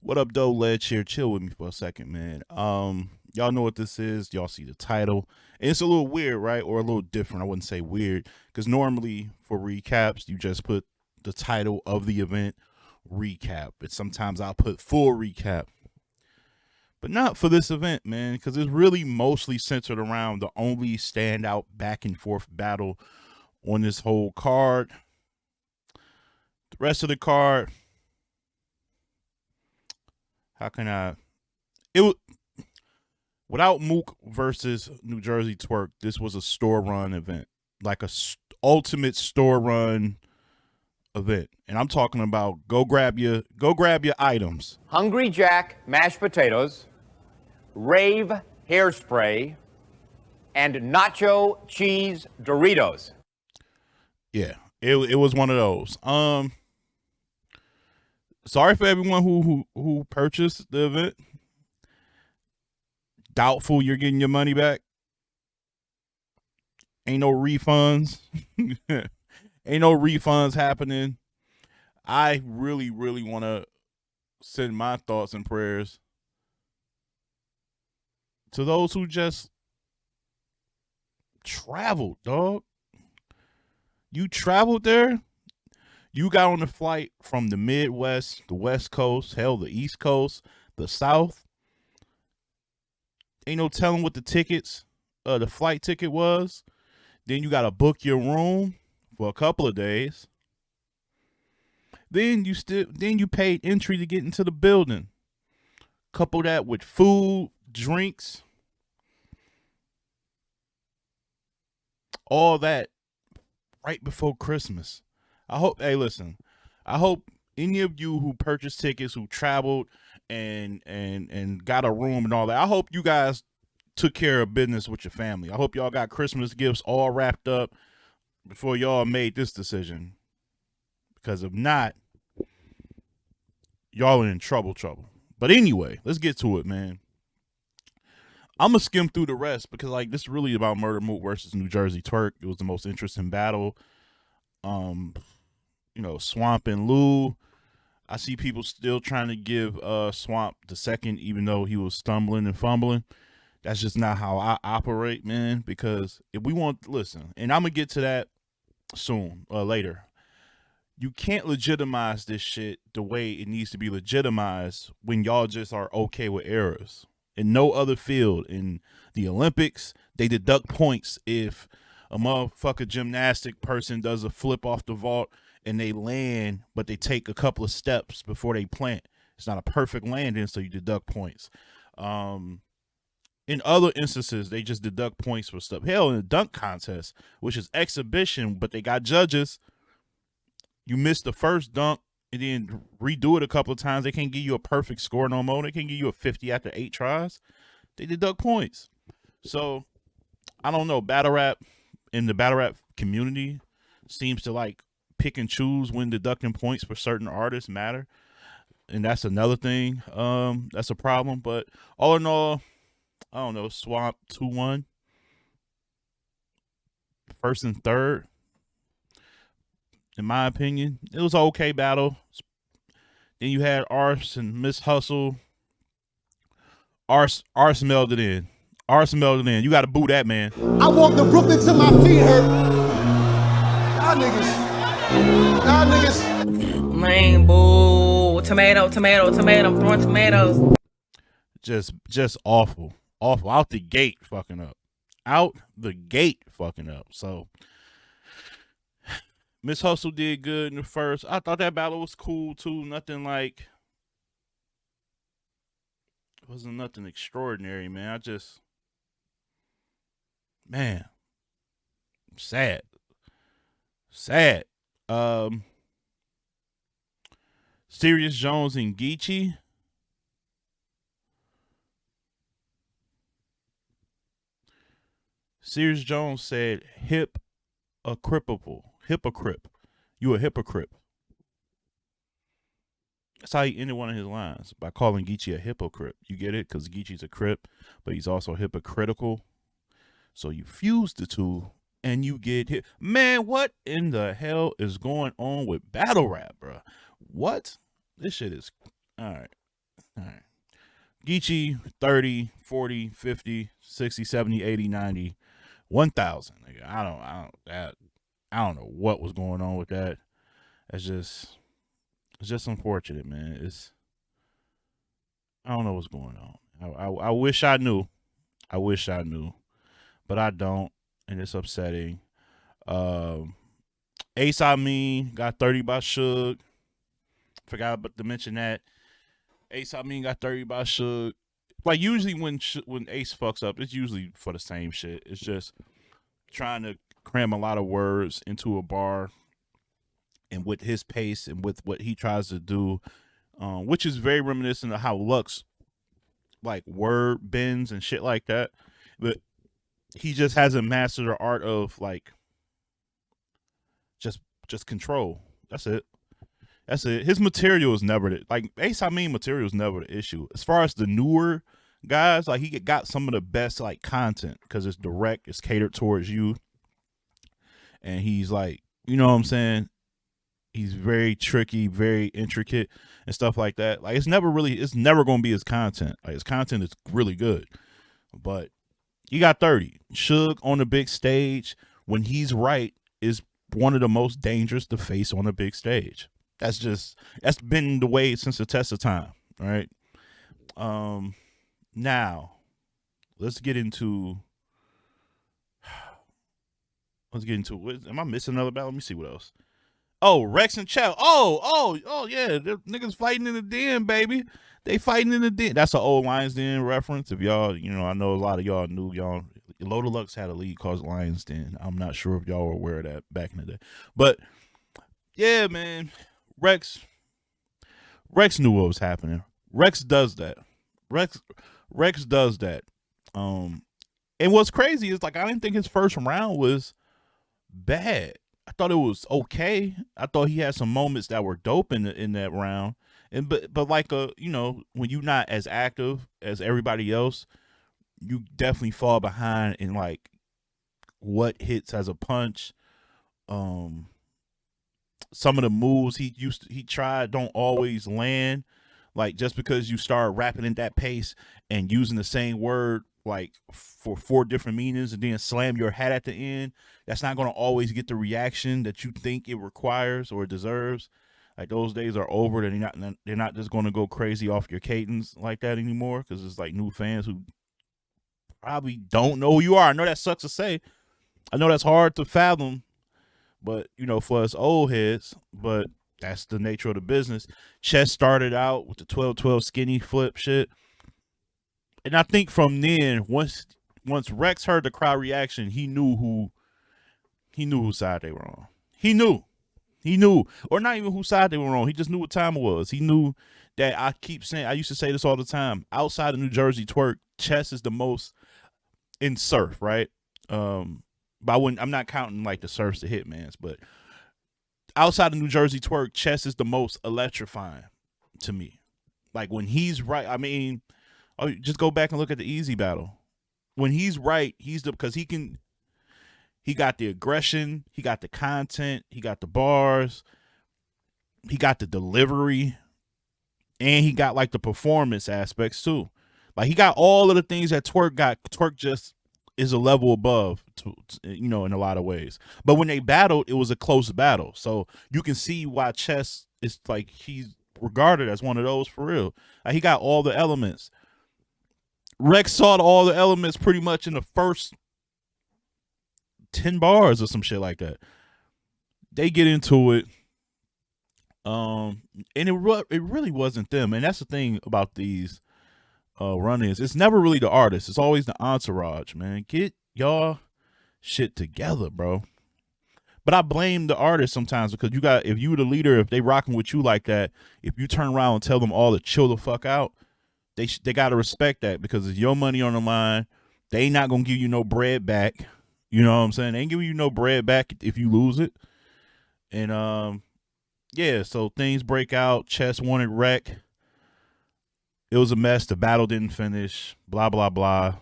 What up, though? Ledge here. Chill with me for a second, man. Y'all know what this is. Y'all see the title. And it's a little weird, right? Or a little different. I wouldn't say weird. Because normally for recaps, you just put the title of the event, recap. But sometimes I'll put full recap. But not for this event, man. Because it's really mostly centered around the only standout back and forth battle on this whole card. The rest of the card, how can I? It without Mook versus New Jerzey Twork, this was a store run event, like a ultimate store run event. And I'm talking about go grab your items. Hungry Jack mashed potatoes, Rave hairspray, and nacho cheese Doritos. Yeah, it was one of those. Sorry for everyone who purchased the event. Doubtful you're getting your money back. Ain't no refunds. Ain't no refunds happening. I really, really want to send my thoughts and prayers to those who just traveled, dog. You traveled there. You got on the flight from the Midwest, the West Coast, hell, the East Coast, the South. Ain't no telling what the flight ticket was. Then you got to book your room for a couple of days. Then you paid entry to get into the building. Couple that with food, drinks, all that right before Christmas. I hope any of you who purchased tickets, who traveled and got a room and all that, I hope you guys took care of business with your family. I hope y'all got Christmas gifts all wrapped up before y'all made this decision. Because if not, y'all are in trouble. But anyway, let's get to it, man. I'm gonna skim through the rest because this is really about Murda Mook versus New Jerzey Twork. It was the most interesting battle. Swamp and Lou. I see people still trying to give Swamp the second, even though he was stumbling and fumbling. That's just not how I operate, man. Because if we listen, and I'm gonna get to that soon, later. You can't legitimize this shit the way it needs to be legitimized when y'all just are okay with errors. In no other field, in the Olympics, they deduct points if a motherfucker gymnastic person does a flip off the vault and they land, but they take a couple of steps before they plant. It's not a perfect landing, so you deduct points. In other instances, they just deduct points for stuff. Hell, in a dunk contest, which is exhibition, but they got judges. You miss the first dunk and then redo it a couple of times. They can't give you a perfect score no more. They can't give you a 50 after 8 tries. They deduct points. So, I don't know. Battle rap in the battle rap community seems to pick and choose when deducting points for certain artists matter. And that's another thing. That's a problem. But all in all, I don't know. Swamp 2-1. First and third. In my opinion, it was an okay battle. Then you had Ars and Miss Hustle. Ars smelled it in. You got to boo that, man. I walked to Brooklyn till my feet hurt. Y'all niggas. Man, boo. Tomato. I'm throwing tomatoes. Just awful. Out the gate fucking up. So Miss Hustle did good in the first. I thought that battle was cool too. Nothing wasn't nothing extraordinary, man. Sad. Serious Jones and Geechee. Serious Jones said hypocrite. You a hypocrite. That's how he ended one of his lines, by calling Geechee a hypocrite. You get it? Because Geechee's a crip, but he's also hypocritical. So you fuse the two and you get hit. Man, what in the hell is going on with battle rap, bro? What? This shit is all right. All right. Geechee 30, 40, 50, 60, 70, 80, 90, 1,000. I don't know what was going on with that. It's just unfortunate, man. I don't know what's going on. I wish I knew. I wish I knew, but I don't, and it's upsetting. Ace Amin got 30 by Suge. Forgot to mention that. Ace Amin got 30 by Suge. Like usually when Ace fucks up, it's usually for the same shit. It's just trying to cram a lot of words into a bar, and with his pace and with what he tries to do, which is very reminiscent of how Lux like word bends and shit like that. But he just hasn't mastered the art of like just control. That's it. That's it. His material is never like Ace Amin material is never the issue. As far as the newer guys, like he got some of the best like content because it's direct, it's catered towards you, and he's like, you know what I'm saying? He's very tricky, very intricate, and stuff like that. Like it's never going to be his content. Like his content is really good, but he got 30. Suge on the big stage when he's right is one of the most dangerous to face on a big stage. That's been the way since the test of time, right? Now let's get into am I missing another battle? Let me see what else. Oh, Rex and Chow. Oh, yeah. The niggas fighting in the den, baby. They fighting in the den. That's an old Lions Den reference. If y'all, I know a lot of y'all knew Low Deluxe had a league called Lions Den. I'm not sure if y'all were aware of that back in the day. But yeah, man. Rex knew what was happening. Rex does that. Rex does that. And what's crazy is like I didn't think his first round was bad. I thought it was okay. I thought he had some moments that were dope in that round. And but like when you're not as active as everybody else, you definitely fall behind in like what hits as a punch. Some of the moves he tried don't always land. Like just because you start rapping in that pace and using the same word like for 4 different meanings and then slam your hat at the end, that's not going to always get the reaction that you think it requires or deserves. Like those days are over. They're not just going to go crazy off your cadence like that anymore because it's like new fans who probably don't know who you are. I know that sucks to say. I know that's hard to fathom, but for us old heads, but that's the nature of the business. Chess started out with the 12-12 skinny flip shit. And I think from then, once Rex heard the crowd reaction, he knew whose side they were on. He knew, or not even whose side they were on. He just knew what time it was. He knew that I used to say this all the time. Outside of New Jersey Twork, Chess is the most in surf, right? But I'm not counting like the surfs, the hitmans, but outside of New Jersey Twork, Chess is the most electrifying to me. Like when he's right, I mean. Oh, just go back and look at the Easy battle. When he's right, because he got the aggression, he got the content, he got the bars, he got the delivery, and he got like the performance aspects too. Like he got all of the things that Twork got. Twork just is a level above, in a lot of ways. But when they battled, it was a close battle. So you can see why Chess is like he's regarded as one of those for real. Like, he got all the elements. Rex saw all the elements pretty much in the first 10 bars or some shit like that. They get into it. And it really wasn't them. And that's the thing about these run-ins. It's never really the artist. It's always the entourage, man. Get y'all shit together, bro. But I blame the artist sometimes because if you the leader, if they rocking with you like that, if you turn around and tell them all to chill the fuck out, they got to respect that because it's your money on the line. They ain't not going to give you no bread back. You know what I'm saying? They ain't giving you no bread back if you lose it. And, yeah, so things break out. Chess wanted wreck. It was a mess. The battle didn't finish. Blah, blah, blah.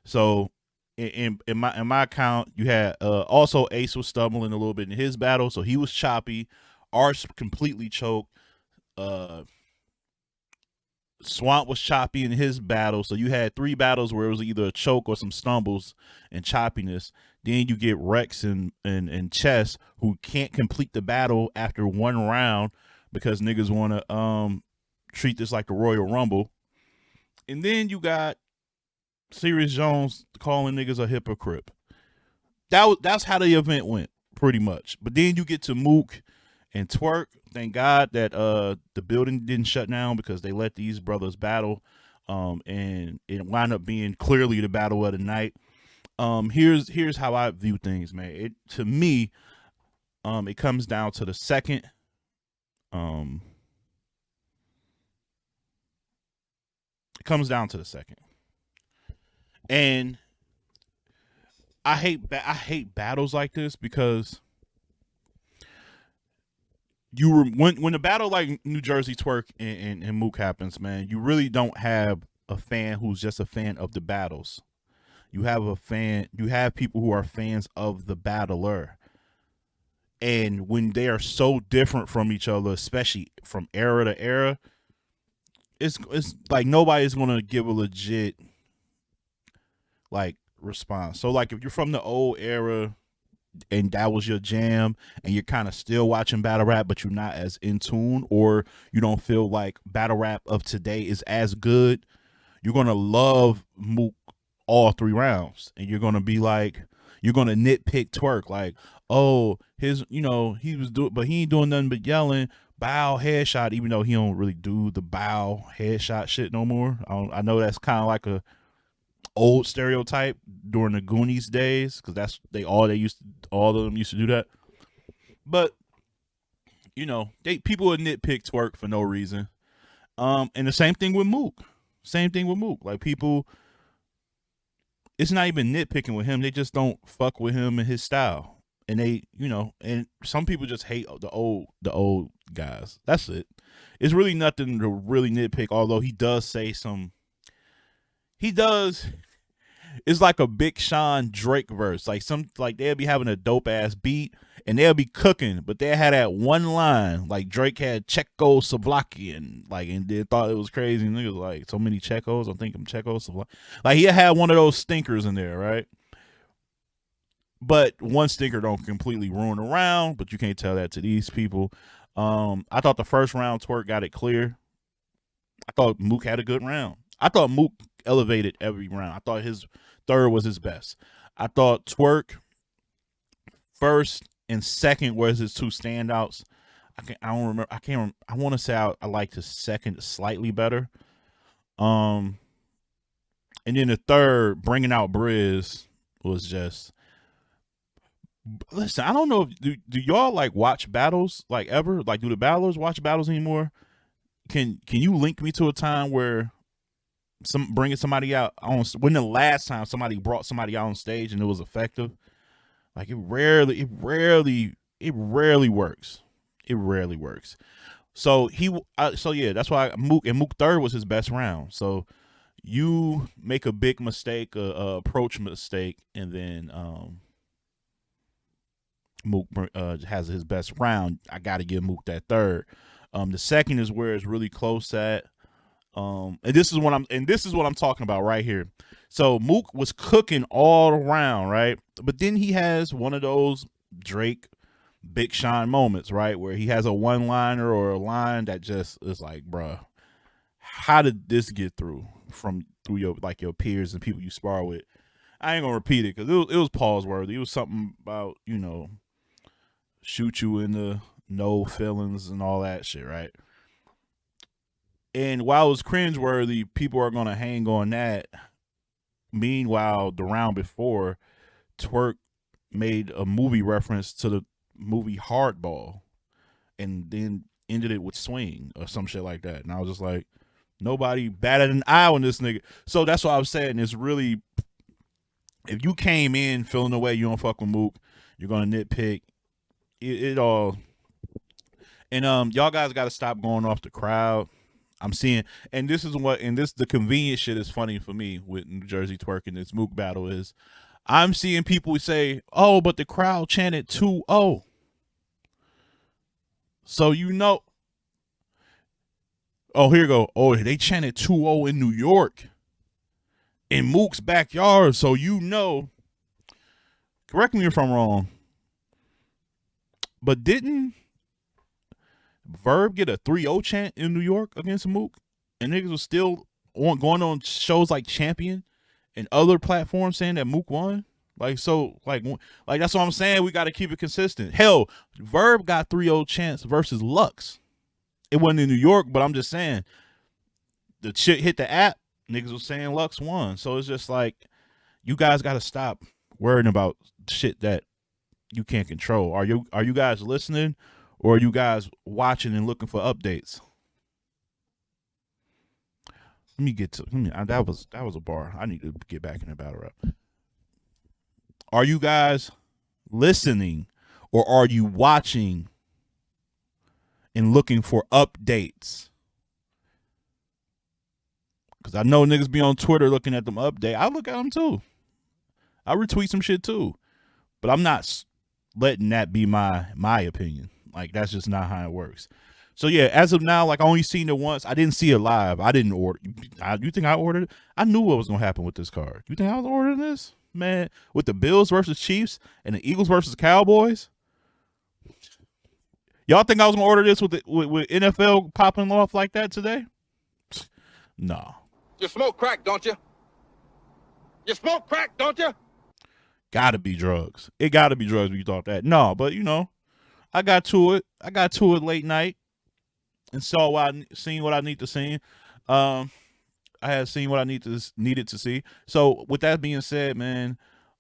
So in my account, you had also Ace was stumbling a little bit in his battle. So he was choppy. Arch completely choked. Swamp was choppy in his battle, so you had 3 battles where it was either a choke or some stumbles and choppiness. Then you get Rex and Chess, who can't complete the battle after 1 round because niggas want to treat this like the Royal Rumble. And then you got Serious Jones calling niggas a hypocrite. That's how the event went, pretty much. But then you get to Mook and Twork. Thank God that the building didn't shut down because they let these brothers battle, and it wound up being clearly the battle of the night. Here's how I view things, man. To me, it comes down to the second. It comes down to the second, and I hate battles like this because when a battle like New Jerzey Twork and Mook happens, man, you really don't have a fan who's just a fan of the battles. You have people who are fans of the battler. And when they are so different from each other, especially from era to era, it's like nobody's gonna give a legit like response. So like if you're from the old era and that was your jam and you're kind of still watching battle rap but you're not as in tune, or you don't feel like battle rap of today is as good, you're gonna love Mook all 3 rounds, and you're gonna be like, you're gonna nitpick Twork like, oh, his, he was doing, but he ain't doing nothing but yelling, bow, headshot, even though he don't really do the bow headshot shit no more. I know that's kind of like a old stereotype during the Goonies days, because that's all of them used to do that. But people would nitpick Twork for no reason. And the same thing with Mook. Like, people, it's not even nitpicking with him, they just don't fuck with him and his style. And they, and some people just hate the old guys. That's it. It's really nothing to really nitpick, although he does say some, it's like a Big Sean Drake verse. Like they'll be having a dope ass beat and they'll be cooking, but they had that one line. Like Drake had Czechoslovakian, and they thought it was crazy. And niggas like, so many Czechos, I'm thinking Czechoslovakian. Like he had one of those stinkers in there, right? But one stinker don't completely ruin a round, but you can't tell that to these people. I thought the first round Twork got it clear. I thought Mook had a good round. I thought Mook elevated every round. I thought his third was his best. I thought Twork first and second was his 2 standouts. I want to say I liked his second slightly better. And then the third, bringing out Briz, was just. Listen, I don't know if do y'all like watch battles like ever? Like, do the battlers watch battles anymore? Can you link me to a time where bringing somebody out on, when the last time somebody brought somebody out on stage and it was effective? Like, it rarely works. It rarely works. So yeah, that's why Mook third was his best round. So you make a big mistake, a approach mistake, and then Mook has his best round. I got to give Mook that third. The second is where it's really close at. And this is what I'm talking about right here. So Mook was cooking all around, right? But then he has one of those Drake Big Sean moments, right? Where he has a one-liner or a line that just is like, bruh, how did this get through your peers and people you spar with? I ain't gonna repeat it because it was pause worthy. It was something about, shoot you in the no feelings and all that shit, right? And while it was cringeworthy, people are gonna hang on that. Meanwhile, the round before, Twork made a movie reference to the movie Hardball, and then ended it with Swing or some shit like that. And I was just like, nobody batted an eye on this nigga. So that's what I was saying. It's really, if you came in feeling the way you don't fuck with Mook, you're gonna nitpick it all. And y'all guys got to stop going off the crowd. I'm seeing, and the convenient shit is funny for me with New Jerzey Twork and this Mook battle is, I'm seeing people say, oh, but the crowd chanted 2-0. So Oh, here you go. Oh, they chanted 2-0 in New York, in Mook's backyard. So correct me if I'm wrong, but didn't Verb get a 3-0 chant in New York against Mook? And niggas was still going on shows like Champion and other platforms saying that Mook won? Like that's what I'm saying. We got to keep it consistent. Hell, Verb got 3-0 chance versus Lux. It wasn't in New York, but I'm just saying the shit hit the app. Niggas was saying Lux won. So it's just like, you guys got to stop worrying about shit that you can't control. Are you guys listening, or are you guys watching and looking for updates? That was a bar. I need to get back in the battle rap. Are you guys listening, or are you watching and looking for updates? Because I know niggas be on Twitter looking at them updates. I look at them too. I retweet some shit too. But I'm not letting that be my opinion. Like, that's just not how it works. So yeah, as of now, like, I only seen it once. I didn't see it live. I didn't order. You think I ordered it? I knew what was gonna happen with this card. You think I was ordering this? Man, with the Bills versus Chiefs and the Eagles versus Cowboys? Y'all think I was gonna order this with NFL popping off like that today? No. You smoke crack, don't you? You smoke crack, don't you? Gotta be drugs. It gotta be drugs when you thought that. No, but I got to it. I got to it late night and seen what I need to see. I had seen what I needed to see. So with that being said, man,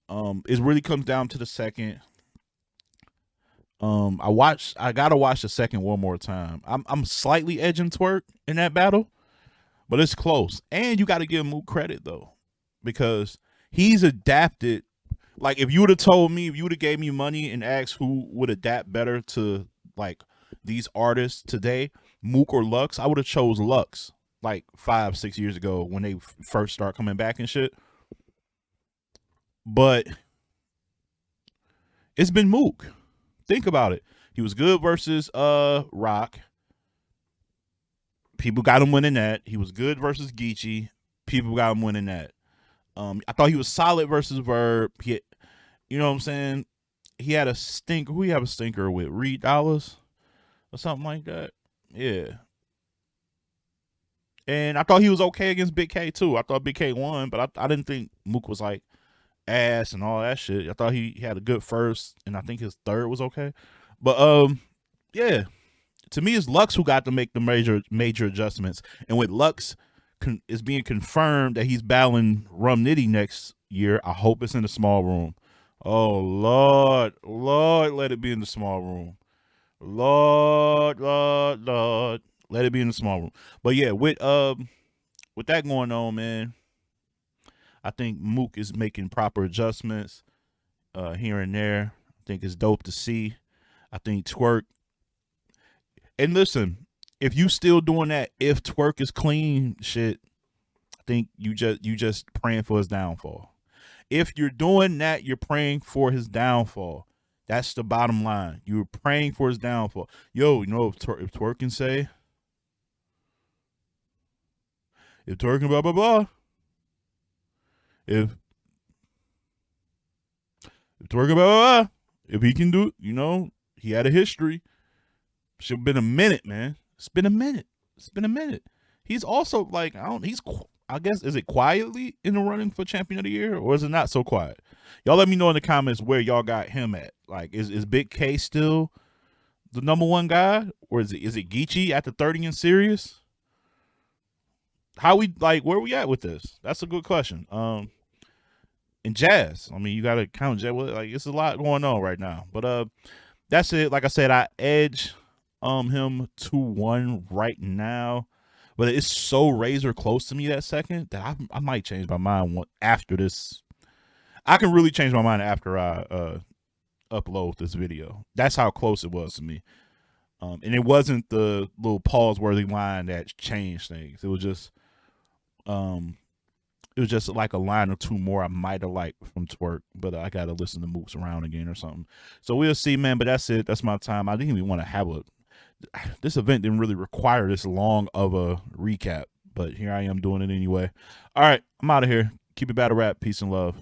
it really comes down to the second. I gotta watch the second one more time. I'm slightly edging Twork in that battle, but it's close. And you got to give Mook credit though, because he's adapted. Like, if you would have told me, if you would have gave me money and asked who would adapt better to like these artists today, Mook or Lux, I would have chose Lux like 5-6 years ago when they first start coming back and shit. But it's been Mook. Think about it. He was good versus Rock. People got him winning that. He was good versus Geechee. People got him winning that. I thought he was solid versus Verb. You know what I'm saying? He had a stinker. Who he have a stinker with? Reed Dollars or something like that. Yeah. And I thought he was okay against Big K too. I thought Big K won, but I didn't think Mook was like ass and all that shit. I thought he had a good first, and I think his third was okay. But yeah. To me, it's Lux who got to make the major adjustments. And with Lux, it's being confirmed that he's battling Rum Nitty next year. I hope it's in the small room. Oh, Lord, let it be in the small room. Lord, let it be in the small room. But yeah, with that going on, man, I think Mook is making proper adjustments here and there. I think it's dope to see. I think Twork. And listen, if you still doing that, if Twork is clean shit, I think you just praying for his downfall. If you're doing that, you're praying for his downfall. That's the bottom line. You're praying for his downfall. Yo, if Twork can say, if Twork can blah blah blah, if Twork can blah blah blah, if he can do, he had a history. Should have been a minute, man. It's been a minute. He's also like, I guess, is it quietly in the running for champion of the year, or is it not so quiet? Y'all let me know in the comments where y'all got him at. Like, is Big K still the number one guy, or is it Geechee at the 30 and serious? Where we at with this? That's a good question. And Jazz, I mean, you gotta count Jazz. Like, it's a lot going on right now. But that's it. Like I said, I edge him 2-1 right now, but it's so razor close to me that second that I might change my mind after this. I can really change my mind after I upload this video. That's how close it was to me. And it wasn't the little pause-worthy line that changed things. It was just like a line or two more I might have liked from Twork, but I got to listen to Mooks around again or something. So we'll see, man. But that's it. That's my time. I didn't even want to have this event didn't really require this long of a recap, but here I am doing it anyway. All right, I'm out of here. Keep it battle rap. Peace and love.